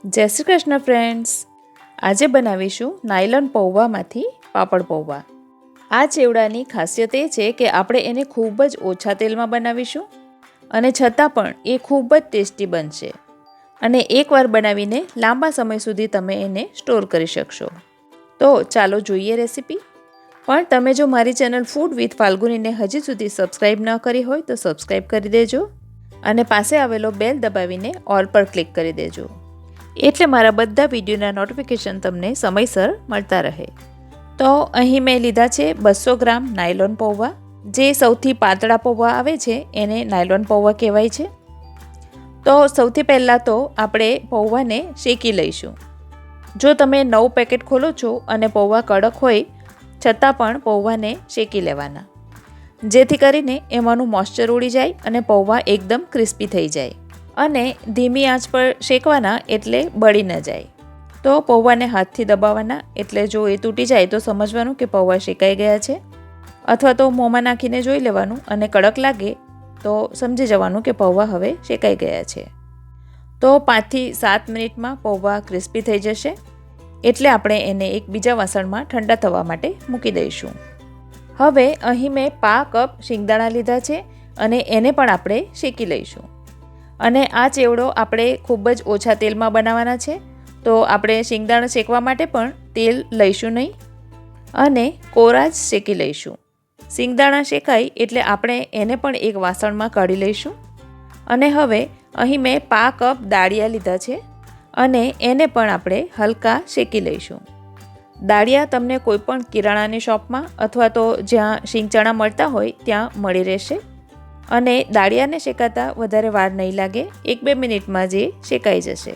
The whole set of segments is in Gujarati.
જય શ્રી કૃષ્ણ ફ્રેન્ડ્સ, આજે બનાવીશું નાયલોન પૌવામાંથી પાપડ પૌવા। આ ચેવડાની ખાસિયત એ છે કે આપણે એને ખૂબ જ ઓછા તેલમાં બનાવીશું અને છતાં પણ એ ખૂબ જ ટેસ્ટી બનશે અને એકવાર બનાવીને લાંબા સમય સુધી તમે એને સ્ટોર કરી શકશો। તો ચાલો જોઈએ રેસીપી। પણ તમે જો મારી ચેનલ ફૂડ વિથ ફાલ્ગુનીને હજી સુધી સબસ્ક્રાઈબ ન કરી હોય તો સબસ્ક્રાઈબ કરી દેજો અને પાસે આવેલો બેલ દબાવીને ઓલ પર ક્લિક કરી દેજો, એટલે મારા બધા વિડીયોના નોટિફિકેશન તમને સમયસર મળતા રહે। તો અહીં મેં લીધા છે 200 ગ્રામ નાયલોન પૌવા, જે સૌથી પાતળા પૌવા આવે છે એને નાયલોન પૌવા કહેવાય છે। તો સૌથી પહેલાં તો આપણે પૌવાને શેકી લઈશું। જો તમે નવું પેકેટ ખોલો છો અને પૌવા કડક હોય છતાં પણ પૌવાને શેકી લેવાના, જેથી કરીને એમાંનું મોઇશ્ચર ઉડી જાય અને પૌવા એકદમ ક્રિસ્પી થઈ જાય। અને ધીમી આંચ પર શેકવાના એટલે બળી ન જાય। તો પૌવાને હાથથી દબાવવાના, એટલે જો એ તૂટી જાય તો સમજવાનું કે પૌવા શેકાઈ ગયા છે, અથવા તો મોંમાં નાખીને જોઈ લેવાનું અને કડક લાગે તો સમજી જવાનું કે પૌવા હવે શેકાઈ ગયા છે। તો 5 થી 7 મિનિટમાં પૌવા ક્રિસ્પી થઈ જશે, એટલે આપણે એને એક બીજા વાસણમાં ઠંડા થવા માટે મૂકી દઈશું। હવે અહીં મેં 1/2 કપ શિંગદાણા લીધા છે અને એને પણ આપણે શેકી લઈશું। અને આ ચેવડો આપણે ખૂબ જ ઓછા તેલમાં બનાવવાના છે, તો આપણે શિંગદાણા શેકવા માટે પણ તેલ લઈશું નહીં અને કોરા જ શેકી લઈશું। શિંગદાણા શેકાય એટલે આપણે એને પણ એક વાસણમાં કાઢી લઈશું। અને હવે અહીં મેં 1/2 કપ દાળિયા લીધા છે અને એને પણ આપણે હલકા શેકી લઈશું। દાળિયા તમને કોઈપણ કિરાણાની શોપમાં અથવા તો જ્યાં શીંગચણા મળતા હોય ત્યાં મળી રહેશે અને દાળિયાને શેકાતા વધારે વાર નહીં લાગે, 1-2 મિનિટમાં જે શેકાઈ જશે।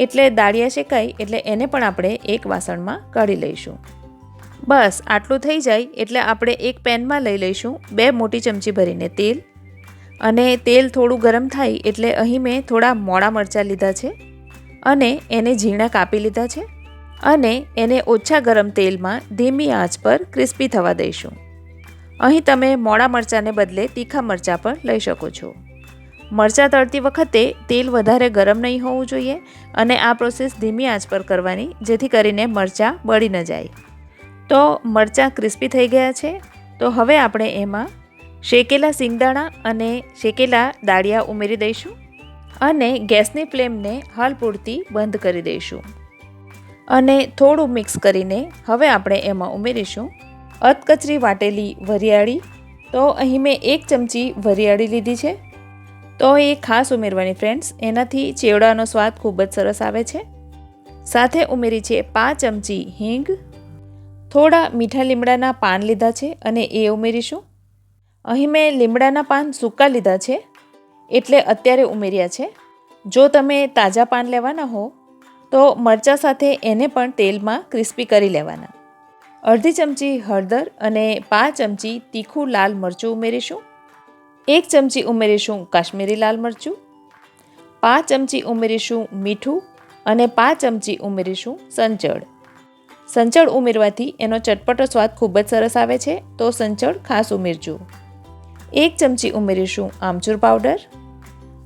એટલે દાળિયા શેકાય એટલે એને પણ આપણે એક વાસણમાં કાઢી લઈશું। બસ આટલું થઈ જાય એટલે આપણે એક પેનમાં લઈ લઈશું 2 મોટી ચમચી ભરીને તેલ, અને તેલ થોડું ગરમ થાય એટલે અહીં મેં થોડા મોળા મરચાં લીધા છે અને એને ઝીણા કાપી લીધા છે અને એને ઓછા ગરમ તેલમાં ધીમી આંચ પર ક્રિસ્પી થવા દઈશું। અહીં તમે મોળા મરચાંને બદલે તીખા મરચાં પણ લઈ શકો છો। મરચાં તળતી વખતે તેલ વધારે ગરમ નહીં હોવું જોઈએ અને આ પ્રોસેસ ધીમી આંચ પર કરવાની, જેથી કરીને મરચાં બળી ન જાય। તો મરચાં ક્રિસ્પી થઈ ગયા છે, તો હવે આપણે એમાં શેકેલા શિંગદાણા અને શેકેલા દાળિયા ઉમેરી દઈશું અને ગેસની ફ્લેમને હાલ પૂરતી બંધ કરી દઈશું અને થોડું મિક્સ કરીને હવે આપણે એમાં ઉમેરીશું અધકચરી વાટેલી વરિયાળી। તો અહીં મેં 1 ચમચી વરિયાળી લીધી છે, તો એ ખાસ ઉમેરવાની ફ્રેન્ડ્સ, એનાથી ચેવડાનો સ્વાદ ખૂબ જ સરસ આવે છે। સાથે ઉમેરી છે 5 ચમચી હિંગ, થોડા મીઠા લીમડાના પાન લીધા છે અને એ ઉમેરીશું। અહીં મેં લીમડાના પાન સૂકા લીધા છે એટલે અત્યારે ઉમેર્યા છે। જો તમે તાજા પાન લેવાના હો તો મરચાં સાથે એને પણ તેલમાં ક્રિસ્પી કરી લેવાના। અડધી ચમચી હળદર અને 5 ચમચી તીખું લાલ મરચું ઉમેરીશું। 1 ચમચી ઉમેરીશું કાશ્મીરી લાલ મરચું, 5 ચમચી ઉમેરીશું મીઠું અને 5 ચમચી ઉમેરીશું સંચળ। સંચળ ઉમેરવાથી એનો ચટપટો સ્વાદ ખૂબ જ સરસ આવે છે, તો સંચળ ખાસ ઉમેરજો। 1 ચમચી ઉમેરીશું આમચૂર પાવડર।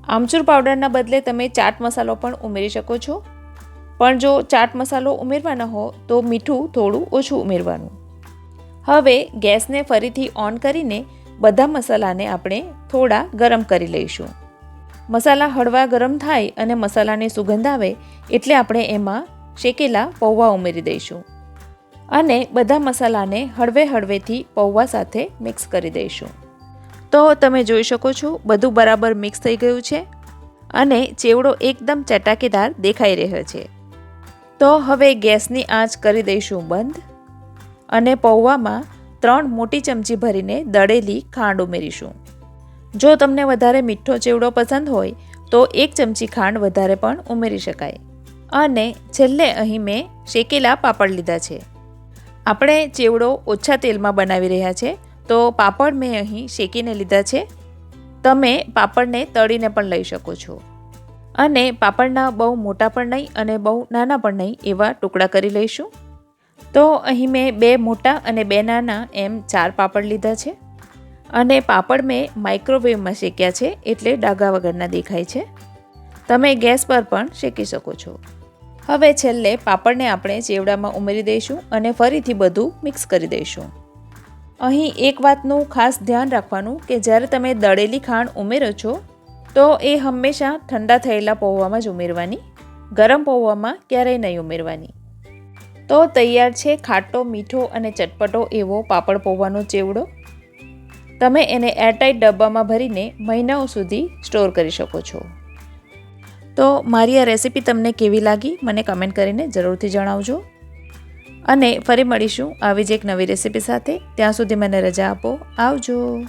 આમચૂર પાવડરના બદલે તમે ચાટ મસાલો પણ ઉમેરી શકો છો, પણ જો ચાટ મસાલો ઉમેરવાના હો તો મીઠું થોડું ઓછું ઉમેરવાનું। હવે ગેસને ફરીથી ઓન કરીને બધા મસાલાને આપણે થોડા ગરમ કરી લઈશું। મસાલા હળવા ગરમ થાય અને મસાલાની સુગંધ આવે એટલે આપણે એમાં શેકેલા પૌવા ઉમેરી દઈશું અને બધા મસાલાને હળવે હળવેથી પૌવા સાથે મિક્સ કરી દઈશું। તો તમે જોઈ શકો છો બધું બરાબર મિક્સ થઈ ગયું છે અને ચેવડો એકદમ ચટાકેદાર દેખાઈ રહ્યો છે। તો હવે ગેસની આંચ કરી દઈશું બંધ અને પૌવામાં 3 મોટી ચમચી ભરીને દળેલી ખાંડ ઉમેરીશું। જો તમને વધારે મીઠો ચેવડો પસંદ હોય તો 1 ચમચી ખાંડ વધારે પણ ઉમેરી શકાય। અને છેલ્લે અહીં મેં શેકેલા પાપડ લીધા છે। આપણે ચેવડો ઓછા તેલમાં બનાવી રહ્યા છે, તો પાપડ મેં અહીં શેકીને લીધા છે। તમે પાપડને તળીને પણ લઈ શકો છો અને પાપડના બહુ મોટા પણ નહીં અને બહુ નાના પણ નહીં એવા ટુકડા કરી લઈશું। તો અહીં મેં 2 મોટા અને 2 નાના એમ 4 પાપડ લીધા છે અને પાપડ મેં માઇક્રોવેવમાં શેક્યા છે એટલે ડાઘા વગરના દેખાય છે। તમે ગેસ પર પણ શેકી શકો છો. હવે છેલ્લે પાપડને આપણે ચેવડામાં ઉમેરી દઈશું અને ફરીથી બધું મિક્સ કરી દઈશું. અહીં એક વાતનું ખાસ ધ્યાન રાખવાનું કે જ્યારે તમે દળેલી ખાંડ ઉમેરો છો તો એ હંમેશા ઠંડા થયેલા પૌવામાં જ ઉમેરવાની, ગરમ પૌવામાં ક્યારેય નહીં ઉમેરવાની. તો તૈયાર છે ખાટો, મીઠો અને ચટપટો એવો પાપડ પૌવાનો ચેવડો. તમે એને એરટાઇટ ડબ્બામાં ભરીને મહિનાઓ સુધી સ્ટોર કરી શકો છો. તો મારી આ રેસીપી તમને કેવી લાગી મને કમેન્ટ કરીને જરૂરથી જણાવજો. અને ફરી મળીશું આવી જ એક નવી રેસીપી સાથે. ત્યાં સુધી મને રજા આપો. આવજો.